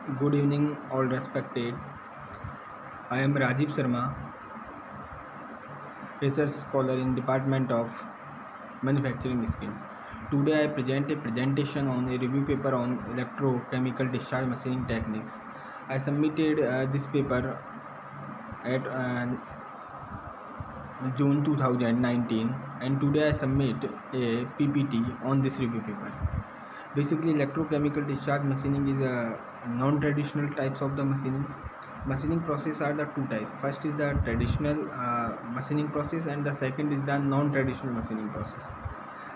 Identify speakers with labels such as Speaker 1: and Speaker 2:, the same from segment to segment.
Speaker 1: Good evening, all respected. I am Rajiv Sharma, research scholar in Department of Manufacturing Skill. Today I present a presentation on a review paper on electrochemical discharge machining techniques. I submitted this paper at June 2019 and today I submit a PPT on this review paper. Basically, electrochemical discharge machining is a non-traditional types of the machining. Machining process are the two types. First is the traditional machining process and the second is the non-traditional machining process.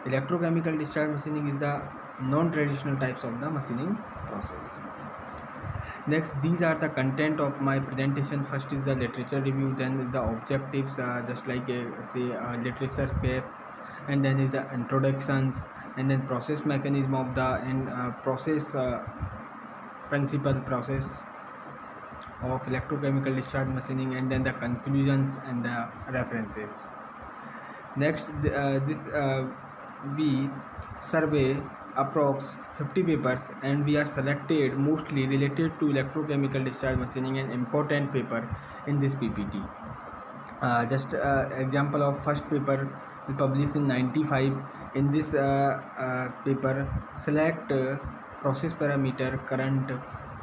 Speaker 1: Electrochemical discharge machining is the non-traditional types of the machining process. Next, these are the content of my presentation. First is the literature review, then is the objectives, just like literature scripts, and then is the introductions, and then process mechanism of the and process principal process of electrochemical discharge machining, and then the conclusions and the references. Next, we survey approx 50 papers and we are selected mostly related to electrochemical discharge machining and important paper in this PPT. Just example of first paper we published in 95. In this paper, select process parameter, current,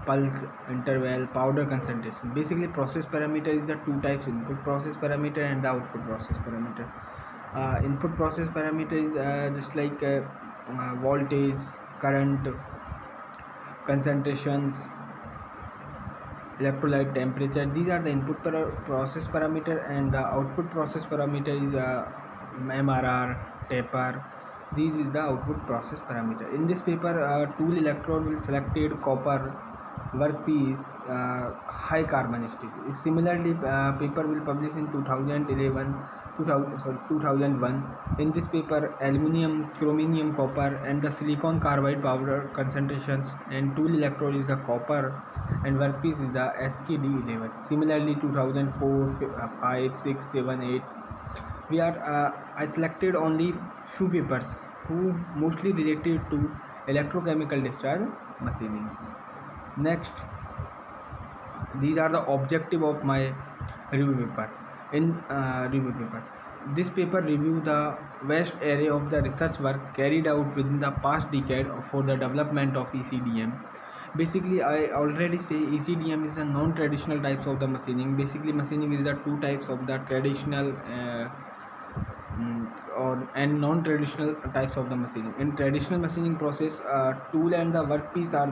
Speaker 1: pulse, interval, powder concentration. Basically, process parameter is the two types: input process parameter and the output process parameter. Input process parameter is just like voltage, current, concentrations, electrolyte temperature. These are the input process parameter, and the output process parameter is MRR, taper. This is the output process parameter. In this paper, tool electrode will selected copper workpiece, high carbon steel. Similarly, paper will publish in 2001. In this paper, aluminium, chromium, copper, and the silicon carbide powder concentrations, and tool electrode is the copper, and workpiece is the SKD11. Similarly, 2004, 5, 6, 7, 8. We are I selected only few papers who mostly related to electrochemical discharge machining. Next, these are the objective of my review paper. This paper review the vast array of the research work carried out within the past decade for the development of ECDM. Basically, I already say ECDM is the non-traditional types of the machining. Basically, machining is the two types of the traditional and non-traditional types of the machining. In traditional machining process, tool and workpiece are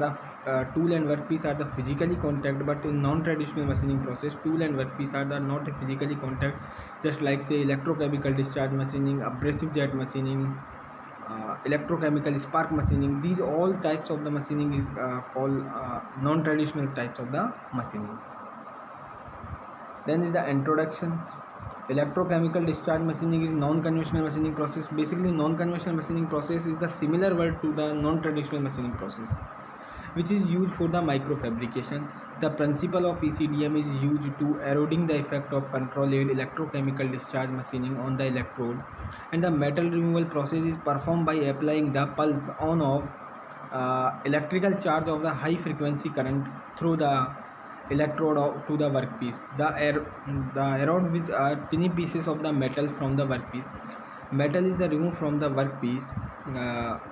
Speaker 1: the physically contact, but in non-traditional machining process, tool and workpiece are the not physically contact, just like say electrochemical discharge machining, abrasive jet machining, electrochemical spark machining. These all types of the machining is called non-traditional types of the machining. Then is the introduction. Electrochemical discharge machining is non-conventional machining process. Basically, non-conventional machining process is the similar word to the non-traditional machining process, which is used for the microfabrication. The principle of ECDM is used to eroding the effect of controlled electrochemical discharge machining on the electrode, and the metal removal process is performed by applying the pulse on-off electrical charge of the high frequency current through the electrode to the workpiece. The erode which are tiny pieces of the metal from the workpiece. Metal is the removed from the workpiece.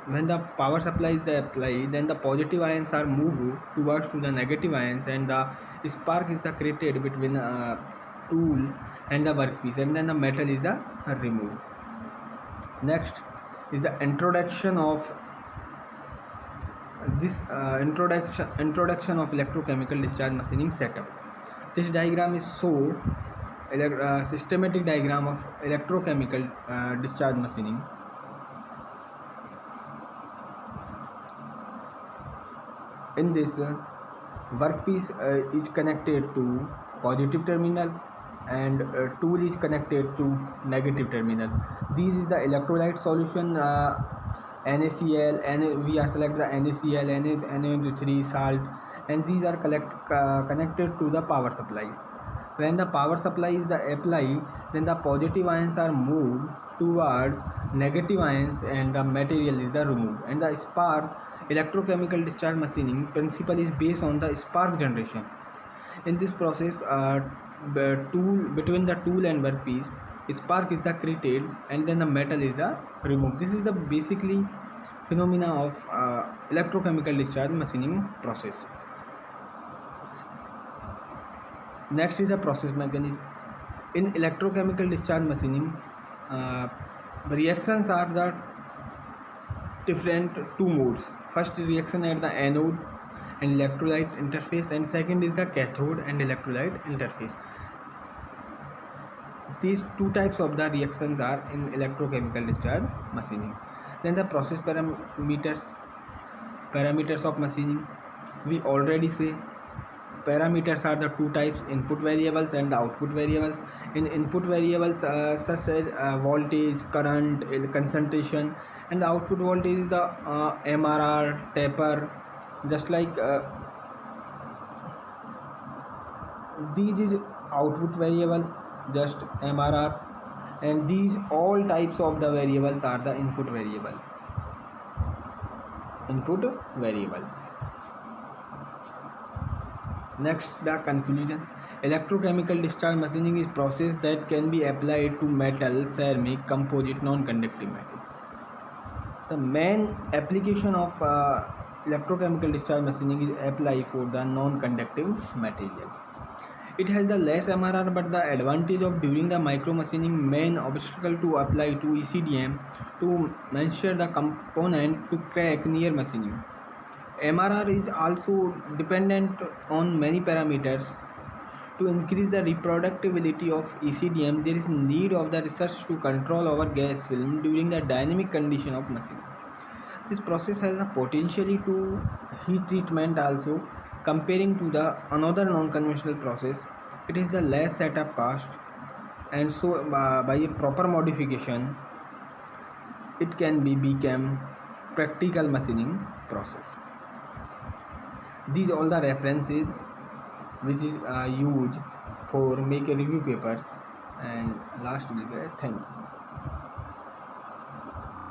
Speaker 1: When the power supply is applied, then the positive ions are moved towards to the negative ions, and the spark is the created between tool and the workpiece, and then the metal is the removed. Next is the introduction of this introduction of electrochemical discharge machining setup. This diagram is so systematic diagram of electrochemical discharge machining. In this workpiece is connected to positive terminal, and tool is connected to negative terminal. This is the electrolyte solution, NaCl, we are select the NaCl, NaO3 salt, and these are connected to the power supply. When the power supply is applied, then the positive ions are moved towards negative ions and the material is removed, and the spark Electrochemical discharge machining principle is based on the spark generation. In this process, between the tool and workpiece, spark is the created and then the metal is the removed. This is the basically phenomena of electrochemical discharge machining process. Next is the process mechanism. In electrochemical discharge machining, reactions are the different two modes. First reaction at the anode and electrolyte interface, and second is the cathode and electrolyte interface. These two types of the reactions are in electrochemical discharge machining. Then the process parameters of machining. We already say parameters are the two types, input variables and the output variables. In input variables such as voltage, current, concentration, and the output voltage is the MRR, taper. Just like these is output variable, just MRR, and these all types of the variables are the input variables. Next, the conclusion. Electrochemical discharge machining is process that can be applied to metal, ceramic, composite, non-conductive metal. The main application of electrochemical discharge machining is applied for the non-conductive materials. It has the less MRR, but the advantage of during the micro machining, main obstacle to apply to ECDM to measure the component to crack near machining. MRR is also dependent on many parameters. To increase the reproducibility of ECDM, there is need of the research to control our gas film during the dynamic condition of machining. This process has a potentially to heat treatment also. Comparing to the another non-conventional process, it is the less setup cost, and so by a proper modification, it can be become practical machining process. These all the references which is used for make a review papers, and last will be thank you.